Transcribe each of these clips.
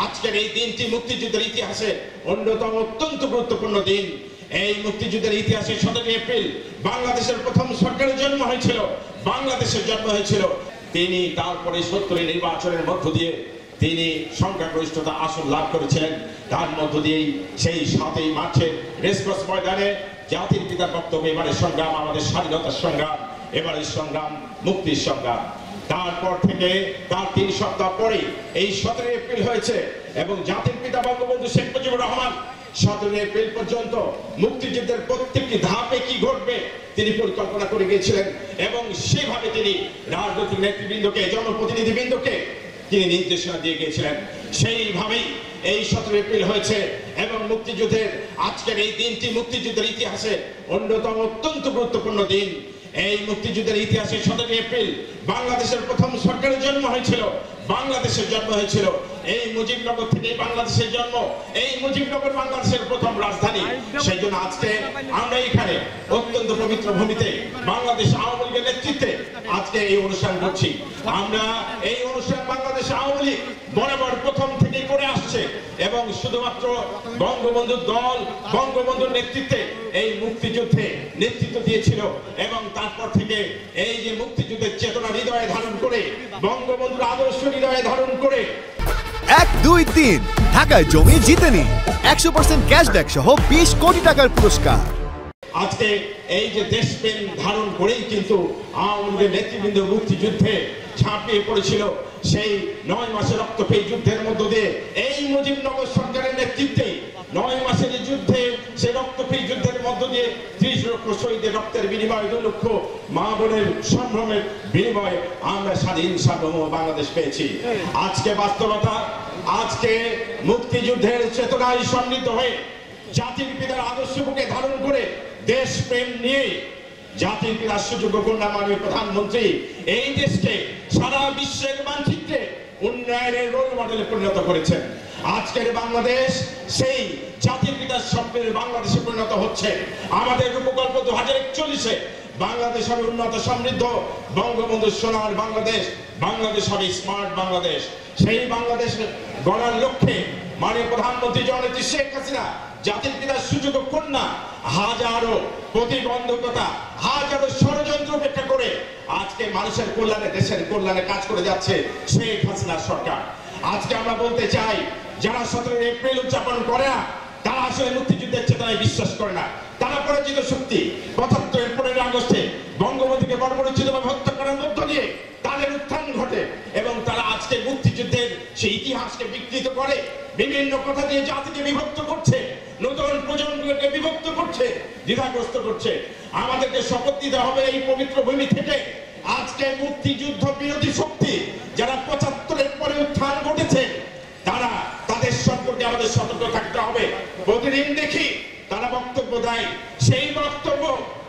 আজকের এই দিনটি মুক্তিযুদ্ধের ইতিহাসে অন্যতম অত্যন্ত গুরুত্বপূর্ণ দিন। এই মুক্তিযুদ্ধের ইতিহাসে 17 এপ্রিল বাংলাদেশের প্রথম সরকারের জন্ম হয়েছিল, বাংলাদেশের জন্ম হয়েছিল। তিনি তারপরে 70 নির্বাচনের মধ্য দিয়ে তিনি সংখ্যাগরিষ্ঠতা আসন লাভ করেছিলেন। তার মধ্য দিয়েই সেই 7 মার্চের রেসকোর্স ময়দানে জাতির পিতার বক্তব্য, এবারের সংগ্রাম আমাদের স্বাধীনতার সংগ্রাম, এবারের সংগ্রাম মুক্তির সংগ্রাম। তারপর থেকে তার 3 সপ্তাহ পরে এই 17 এপ্রিল হয়েছে এবং জাতির পিতা বঙ্গবন্ধু শেখ মুজিবুর রহমান 17 এপ্রিল পর্যন্ত মুক্তিযুদ্ধের প্রত্যেকটি ধাপে কি ঘটবে তিনি পরিকল্পনা করে গিয়েছিলেন এবং সেভাবে তিনি রাজনৈতিক নেতৃবৃন্দকে, জনপ্রতিনিধিবৃন্দকে তিনি নির্দেশনা দিয়ে গিয়েছিলেন। সেইভাবেই এই 17 এপ্রিল হয়েছে এবং মুক্তিযুদ্ধের আজকের এই দিনটি মুক্তিযুদ্ধের ইতিহাসে অন্যতম অত্যন্ত গুরুত্বপূর্ণ দিন। এই মুক্তিযুদ্ধের ইতিহাসে 17 এপ্রিল বাংলাদেশের প্রথম সরকারের জন্ম হয়েছিল, বাংলাদেশের জন্ম হয়েছিল। এই মুজিবনগর থেকে বাংলাদেশের জন্ম, এই মুজিবনগর বাংলাদেশের প্রথম রাজধানী। সেই জন্য আজকে আমরা এখানে অত্যন্ত পবিত্র ভূমিতে বাংলাদেশ আওয়ামী লীগের নেতৃত্বে আজকে এই অনুষ্ঠান করছি। আমরা এই অনুষ্ঠান বাংলাদেশ আওয়ামী লীগ বরাবর প্রথম থেকে করে আসছে এবং শুধুমাত্র বঙ্গবন্ধুর দল, বঙ্গবন্ধুর নেতৃত্বে এই মুক্তিযুদ্ধে নেতৃত্ব দিয়েছিল এবং তারপর থেকে এই যে মুক্তিযুদ্ধের চেতনা হৃদয়ে ধারণ করে, বঙ্গবন্ধুর আদর্শ হৃদয়ে ধারণ করে 1, 2, 3 ঢাকায় জমি জিতে নিন 100% ক্যাশব্যাক সহ 20 কোটি টাকার পুরস্কার। আজকে এই যে দেশপ্রেম ধারণ করেই কিন্তু আওয়ামী লীগের নেতৃবৃন্দ মুক্তিযুদ্ধে ঝাঁপিয়ে পড়েছিল। সেই 9 মাসের রক্তপেয়ী যুদ্ধের মধ্য দিয়ে এই মুজিবনগর সরকারের নেতৃত্বে 9 মাসের যুদ্ধে, সেই রক্তপেয়ী যুদ্ধের মধ্য দিয়ে 30 লক্ষ শহীদের রক্তের বিনিময়ে 2 লক্ষ মা বোনের সম্ভ্রমের বিনিময়ে আমরা স্বাধীন সার্বভৌম বাংলাদেশ পেয়েছি। আজকে বাস্তবতা, আজকে মুক্তিযুদ্ধের চেতনায় সমৃদ্ধ হয়ে জাতির পিতার আদর্শ বুকে ধারণ করে দেশপ্রেম নিয়ে জাতির পিতার সুযোগ্য কন্যা মাননীয় প্রধানমন্ত্রী এই দেশকে সারা বিশ্বের মানচিত্রে উন্নয়নের রোল মডেলে পরিণত করেছেন। আজকের বাংলাদেশ সেই জাতির পিতার স্বপ্নের বাংলাদেশে পরিণত হচ্ছে। আমাদের রূপকল্প 2041-এ বাংলাদেশ হবে উন্নত সমৃদ্ধ, বঙ্গবন্ধু সোনার বাংলাদেশ, বাংলাদেশ হবে স্মার্ট বাংলাদেশ। সেই বাংলাদেশ গড়ার লক্ষ্যে মাননীয় প্রধানমন্ত্রী জননেত্রী শেখ হাসিনা জাতির পিতার সুযোগ্য কন্যা হাজারো প্রতিবন্ধকতা, হাজারো ষড়যন্ত্র উপেক্ষা করে আজকে মানুষের কল্যাণে, দেশের কল্যাণে কাজ করে যাচ্ছে শেখ হাসিনার সরকার। আজকে আমরা বলতে চাই, যারা 17 এপ্রিল উদযাপন করে না তারা আসলে মুক্তিযুদ্ধের চেতনায় বিশ্বাস করে না। তারা পরাজিত শক্তি। 75-এর 15 আগস্টে বঙ্গবন্ধুকে বর্বরোচিতভাবে হত্যা করার মধ্য দিয়ে তাদের উত্থান ঘটে এবং তারা আজকে মুক্তিযুদ্ধের সেই ইতিহাসকে বিকৃত করে, বিভিন্ন কথা দিয়ে জাতিকে বিভক্ত করছে, নতুন প্রজন্মকে বিভক্ত করছে, দ্বিধাগ্রস্ত করছে। আমাদেরকে শপথ নিতে হবে এই পবিত্র ভূমি থেকে আজকে মুক্তিযুদ্ধ বিরোধী শক্তি যারা 75-এর পরে উত্থান ঘটেছে তারা, তাদের সম্পর্কে আমাদের সতর্ক থাকতে হবে। প্রতিদিন দেখি তারা বক্তব্য দেয়, সেই বক্তব্য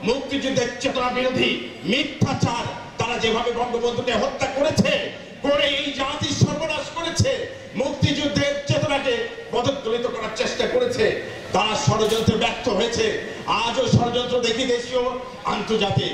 মুক্তিযুদ্ধের চেতনা বিরোধী মিথ্যাচার। তারা যেভাবে বঙ্গবন্ধুকে হত্যা করেছে, করে এই জাতির সর্বনাশ করেছে, মুক্তিযুদ্ধের চেতনাকে পদদলিত করার চেষ্টা করেছে, তারা ষড়যন্ত্রে ব্যর্থ হয়েছে। আজও ষড়যন্ত্র দেখি দেশীয়, আন্তর্জাতিক।